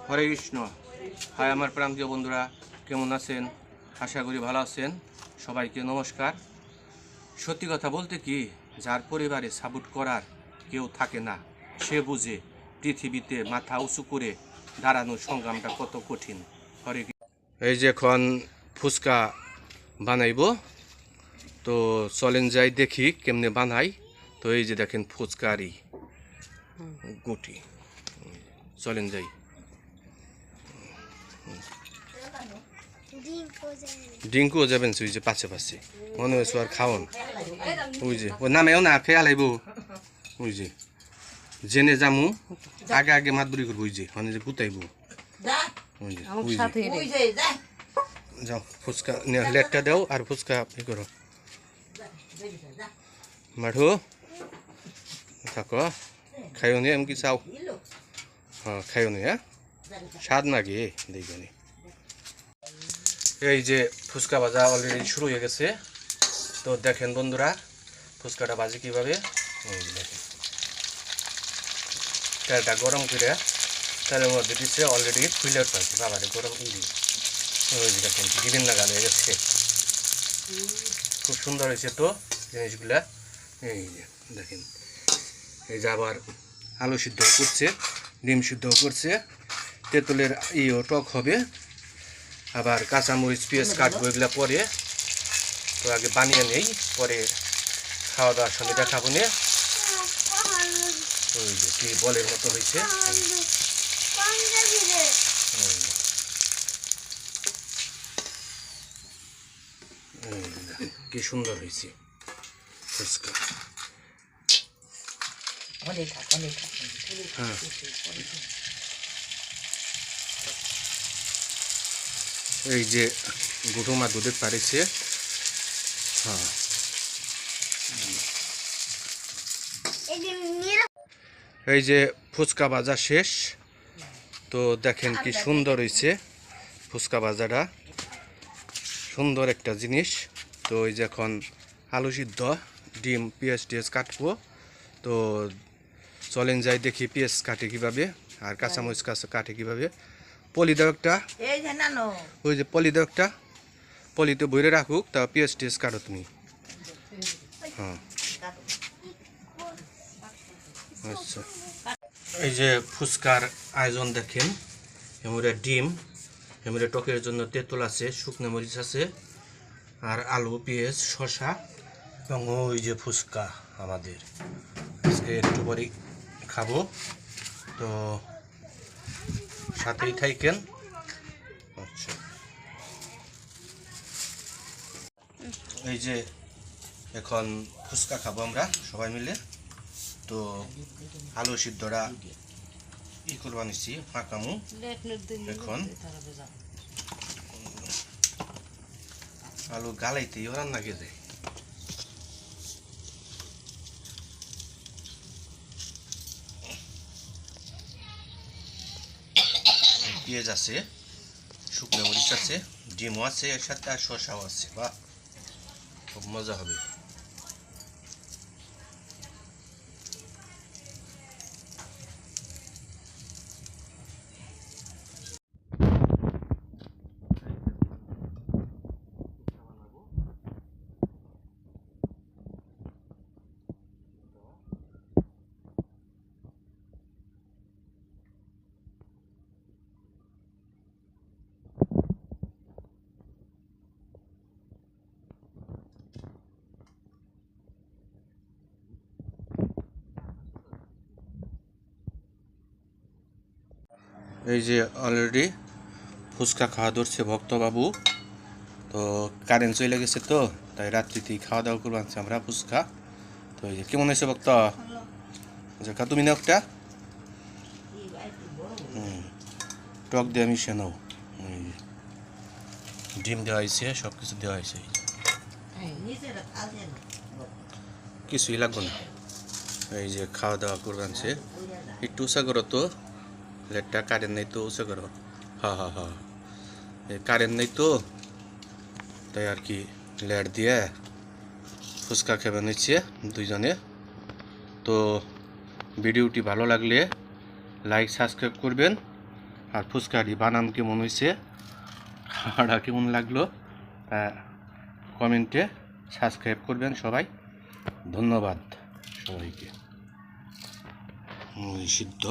হরে Krishna. High আমার প্রান্তীয় বন্ধুরা, কেমন আছেন? আশা করি ভালো আছেন। সবাইকে নমস্কার। সত্যি কথা বলতে কি, যার পরিবারে সাপোর্ট করার কেউ থাকে না, সে বুঝে পৃথিবীতে মাথা উঁচু করে দাঁড়ানোর সংগ্রামটা কত কঠিন। হরে এই যে এখন ফুচকা বানাইব, তো চলেন যাই দেখি কেমনে বানাই। তো এই যে দেখেন ফুচকারি গুটি, চলেন যাই। ডিঙ্কুও যাবেন ওই যে পাশে পাশে, মনে হয়েছে আর খাওয়ান। ওই যে ও নামেও না ফেয়ালাইব, ওই যে জেনে যামু আগে আগে মাদুরি করবো, ওই যে মানে যে গুতাইব। যাও ফুচকা লেটটা দাও আর ফুচকা ই করো। মাঠু থাকো, খাইও নি এমকি চাও? হ্যাঁ খাইও নি, হ্যাঁ স্বাদ নাকি দেখবেনি। এই যে ফুচকা ভাজা অলরেডি শুরু হয়ে গেছে। তো দেখেন বন্ধুরা ফুচকাটা ভাজি কীভাবে। দেখেন তেলটা গরম করে তেলের মধ্যে দিচ্ছে, অলরেডি ফুইলার পাইছে বাবারে গরম ইন্দি। ওই যে দেখেন বিভিন্ন গাল হয়ে গেছে, খুব সুন্দর হয়েছে তো জিনিসগুলা। এই যে দেখেন, এই যে আবার আলু সিদ্ধ করছে, ডিম সিদ্ধ করছে, তেঁতুলের ইও টক হবে, আবার কাঁচামরিচ পেঁয়াজ কাটবো, এগুলা পরে। তো আগে বানিয়ে নেই, পরে খাওয়া দাওয়ার সঙ্গে দেখাবো নিয়ে। ওই যে কি বলের মতো হয়েছে, কি সুন্দর হয়েছে ফুচকা। হ্যাঁ এই যে গুটুমা দুধে পারিছে। হ্যাঁ এই যে ফুচকা ভাজা শেষ। তো দেখেন কি সুন্দর হয়েছে ফুচকা ভাজাটা, সুন্দর একটা জিনিস। তো এই যে এখন আলু সিদ্ধ, ডিম পেঁয়াজ টিয়াজ কাটবো। তো চলেন যাই দেখি পেঁয়াজ কাটে কীভাবে আর কাঁচামরিচ কাটে কীভাবে। পলি দাও একটা, ওই যে পলি দাও একটা, পলিতে ভরে রাখুক, তা পেঁয়াজ টিয়াজ কাটো তুমি। হ্যাঁ আচ্ছা। এই যে ফুচকার আয়োজন দেখেন, এমরে ডিম, এমরে টকের জন্য তেঁতুল আছে, শুকনো মরিচ আছে, আর আলু পেঁয়াজ শসা, এবং ওই যে ফুচকা আমাদের আজকে একটু পরেই খাবো। তো সাথেই থাকেন। আচ্ছা এই যে এখন ফুচকা খাবো আমরা সবাই মিলে। তো আলু সিদ্ধটা ই করবা নিচ্ছি ফাঁকামু। এখন আলু গালাইতেই রান্না গেছে। পেঁয়াজ আছে, শুকনো মরিচ আছে, ডিমও আছে এর সাথে, আর শসাও আছে। বাহ, খুব মজা হবে। এই যে অলরেডি ফুচকা খাওয়া ধরছে ভক্তবাবু। তো কারেন্ট চলে গেছে, তো তাই রাত্রিতেই খাওয়া দাওয়া করবো আনছি আমরা ফুচকা। তো এই যে কেমন হয়েছে ভক্ত? খা তুমি না একটা টক দিয়ে মিশে নাও। ডিম দেওয়া হয়েছে, সব কিছু দেওয়া হয়েছে, কিছুই লাগবে না। এই যে খাওয়া দাওয়া করবো আনছে, একটু উঁচা করো তো লেটটা, কারেন্ট নেই তো উঁচা করো। হ্যাঁ হ্যাঁ হ্যাঁ, কারেন্ট নেই তো তাই আর কি লেট দিয়ে ফুচকা খেয়ে নিচ্ছে দুইজনে। তো ভিডিওটি ভালো লাগলে লাইক সাবস্ক্রাইব করবেন, আর ফুচকাটি বানান কেমন হয়েছে, খাওয়াটা কেমন লাগলো কমেন্টে সাবস্ক্রাইব করবেন সবাই। ধন্যবাদ সবাইকে। সিদ্ধ